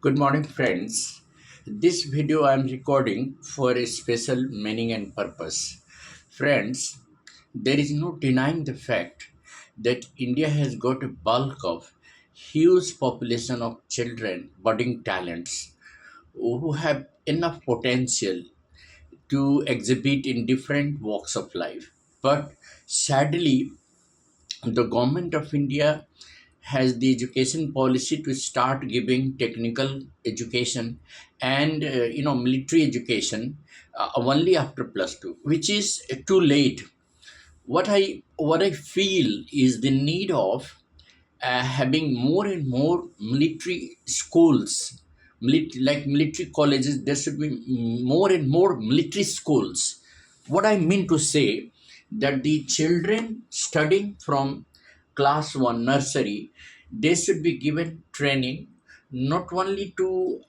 Good morning, friends. This video I am recording for a special meaning and purpose. Friends, there is no denying the fact that India has got a bulk of huge population of children, budding talents who have enough potential to exhibit in different walks of life. But sadly, the government of India has the education policy to start giving technical education and military education only after plus 2, which is too late. What I feel is the need of having more and more military schools, like military colleges. There should be more and more military schools. What I mean to say, that the children studying from class 1 nursery, they should be given training not only to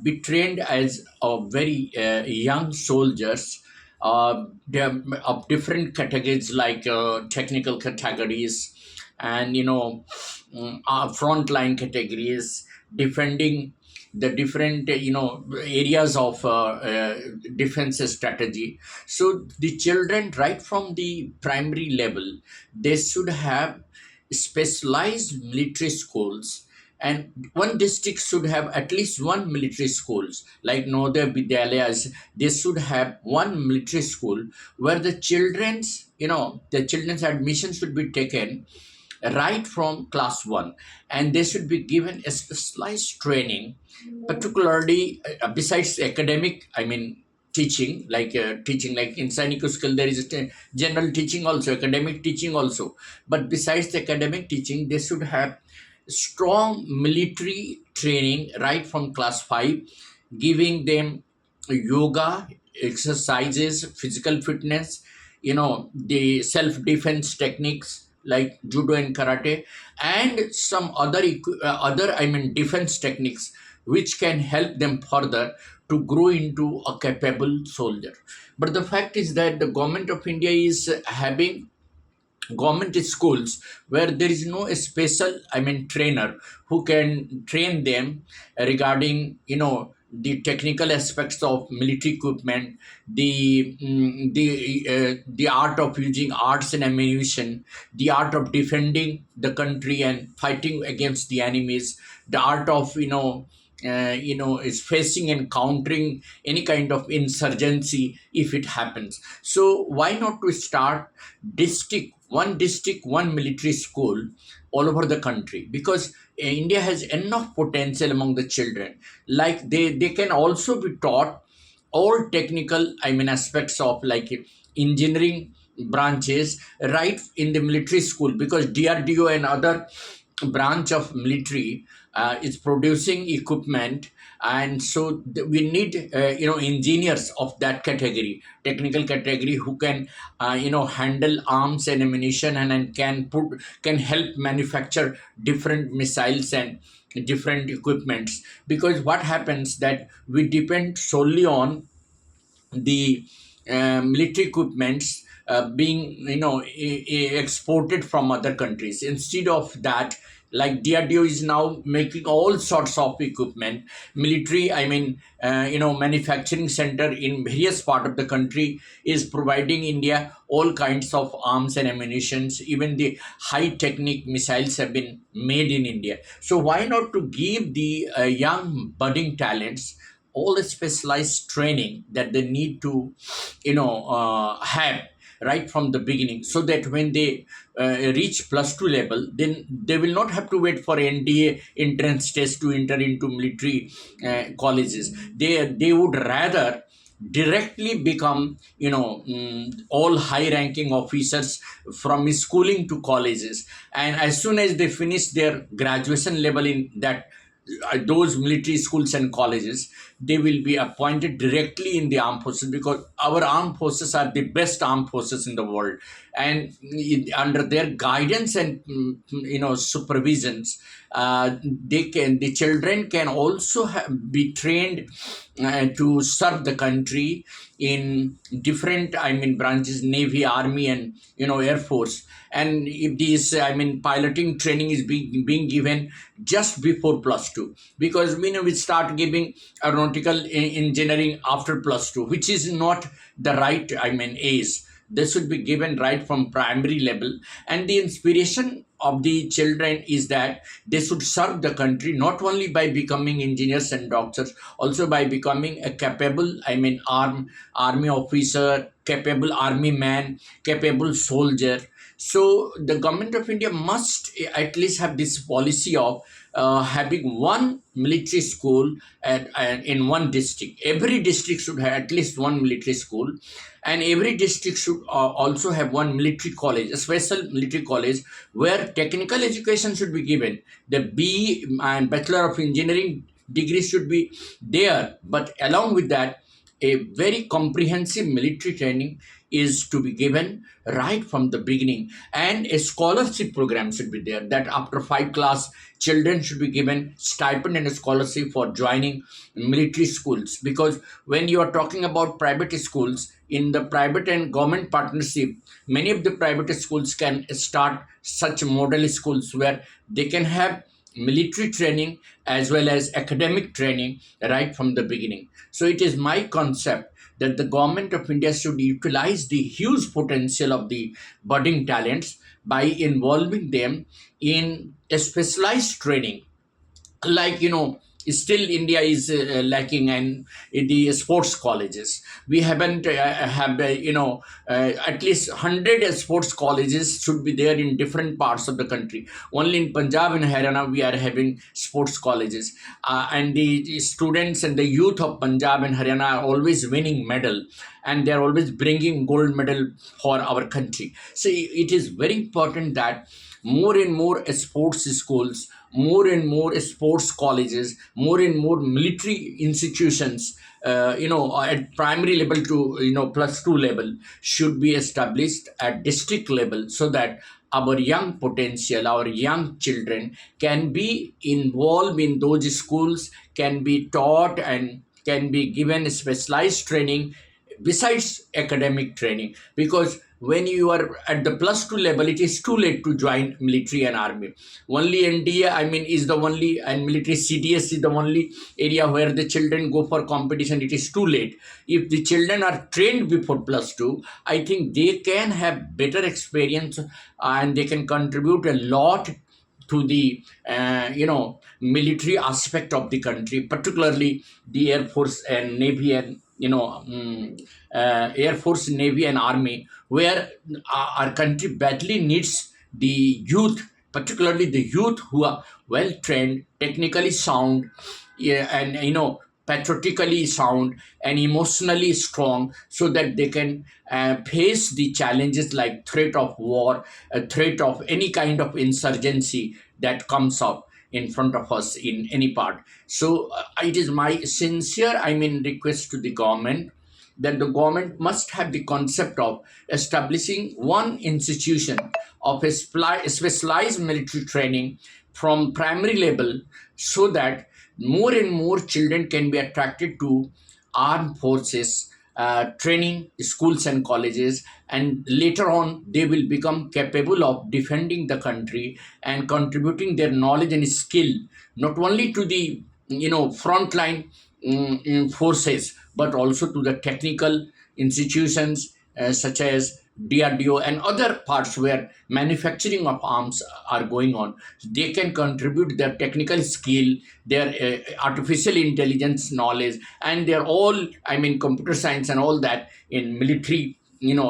be trained as very young soldiers, of different categories, like technical categories, and frontline categories, defending the different areas of defense strategy. So the children, right from the primary level, they should have specialized military schools, and one district should have at least one military schools, like Navodaya Vidyalayas. They should have one military school where the children's admission should be taken right from class 1, and they should be given a specialized training, particularly besides academic, teaching like in Sainik school. There is general teaching also, academic teaching also, but besides the academic teaching, they should have strong military training right from class 5, giving them yoga exercises, physical fitness, the self defense techniques like judo and karate, and some other defense techniques, which can help them further to grow into a capable soldier. But the fact is that the government of India is having government schools where there is no special trainer who can train them regarding the technical aspects of military equipment, the art of using arts and ammunition, the art of defending the country and fighting against the enemies, the art of is facing and countering any kind of insurgency if it happens. So why not to start district one military school all over the country? Because India has enough potential among the children. Like they can also be taught all technical aspects of like engineering branches right in the military school, because DRDO and other branch of military is producing equipment, and so we need engineers of that category, technical category, who can handle arms and ammunition, and can help manufacture different missiles and different equipments. Because what happens that we depend solely on the military equipments being exported from other countries. Instead of that, like DRDO is now making all sorts of equipment, military manufacturing center in various part of the country is providing India all kinds of arms and ammunitions. Even the high technique missiles have been made in India. So why not to give the young budding talents all the specialized training that they need to have right from the beginning, so that when they reach plus 2 level, then they will not have to wait for NDA entrance test to enter into military colleges. They would rather directly become all high ranking officers from schooling to colleges, and as soon as they finish their graduation level in that those military schools and colleges, they will be appointed directly in the armed forces, because our armed forces are the best armed forces in the world. And under their guidance and supervisions, the children can also be trained to serve the country in different branches, navy, army, and air force. and if this, I mean, piloting training is being given just before plus two, because we start giving aeronautical engineering after plus two, which is not the right, I mean, age. This should be given right from primary level. And the inspiration of the children is that they should serve the country not only by becoming engineers and doctors, also by becoming a capable, I mean, army officer, capable army man, capable soldier. So the government of India must at least have this policy of having one military school in one district. Every district should have at least one military school, and every district should also have one military college, a special military college, where technical education should be given. The B and Bachelor of Engineering degree should be there, but along with that, a very comprehensive military training is to be given right from the beginning, and a scholarship program should be there, that after 5 class children should be given stipend and a scholarship for joining military schools. Because when you are talking about private schools, in the private and government partnership, many of the private schools can start such model schools where they can have military training as well as academic training right from the beginning. So it is my concept that the government of India should utilize the huge potential of the budding talents by involving them in a specialized training. Like, still India is lacking in the sports colleges. We haven't have at least 100 sports colleges should be there in different parts of the country. Only in Punjab and Haryana we are having sports colleges, and the students and the youth of Punjab and Haryana are always winning medal, and they are always bringing gold medal for our country. So it is very important that more and more sports schools, more and more sports colleges, more and more military institutions, at primary level to plus two level should be established at district level, so that our young potential, our young children can be involved in those schools, can be taught and can be given specialized training besides academic training. Because when you are at the plus two level, it is too late to join military and army. Only India, I mean, is the only, and military CDS is the only area where the children go for competition. It is too late. If the children are trained before plus two, I think they can have better experience, and they can contribute a lot to the military aspect of the country, particularly the Air Force and Navy, and Air Force, Navy, and Army, where our country badly needs the youth, particularly the youth who are well trained, technically sound, yeah, and patriotically sound and emotionally strong, so that they can face the challenges like threat of war, a threat of any kind of insurgency that comes up in front of us in any part. So it is my sincere, I mean, request to the government that the government must have the concept of establishing one institution of a specialized military training from primary level, so that more and more children can be attracted to armed forces training schools and colleges, and later on they will become capable of defending the country and contributing their knowledge and skill not only to the frontline forces, but also to the technical institutions such as DRDO and other parts where manufacturing of arms are going on. They can contribute their technical skill, their artificial intelligence knowledge, and their all, I mean, computer science and all that in military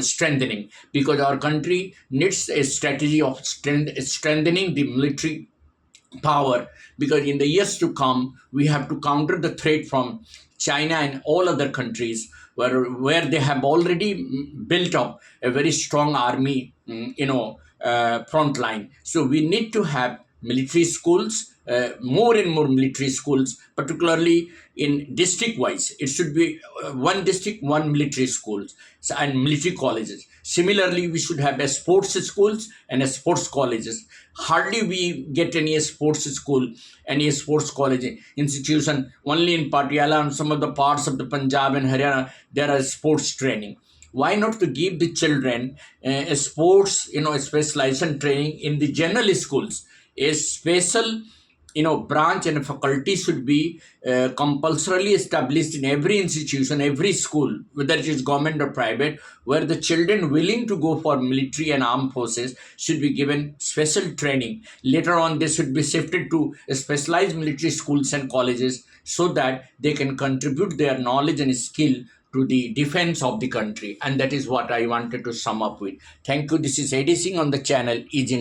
strengthening, because our country needs a strategy of strengthening the military power. Because in the years to come we have to counter the threat from China and all other countries, where they have already built up a very strong army, front line. So we need to have military schools, more and more military schools, particularly in district wise. It should be one district, one military schools, and military colleges. Similarly, we should have a sports schools and a sports colleges. Hardly we get any sports school, any sports college institution. Only in Patiala and some of the parts of the Punjab and Haryana there are sports training. why not to give the children a sports, a specialization training in the general schools, a special branch and faculty should be compulsorily established in every institution, every school, whether it is government or private, where the children willing to go for military and armed forces should be given special training. Later on they should be shifted to specialized military schools and colleges so that they can contribute their knowledge and skill to the defense of the country. And that is what I wanted to sum up with. Thank you. This is Eddie Singh on the channel Easy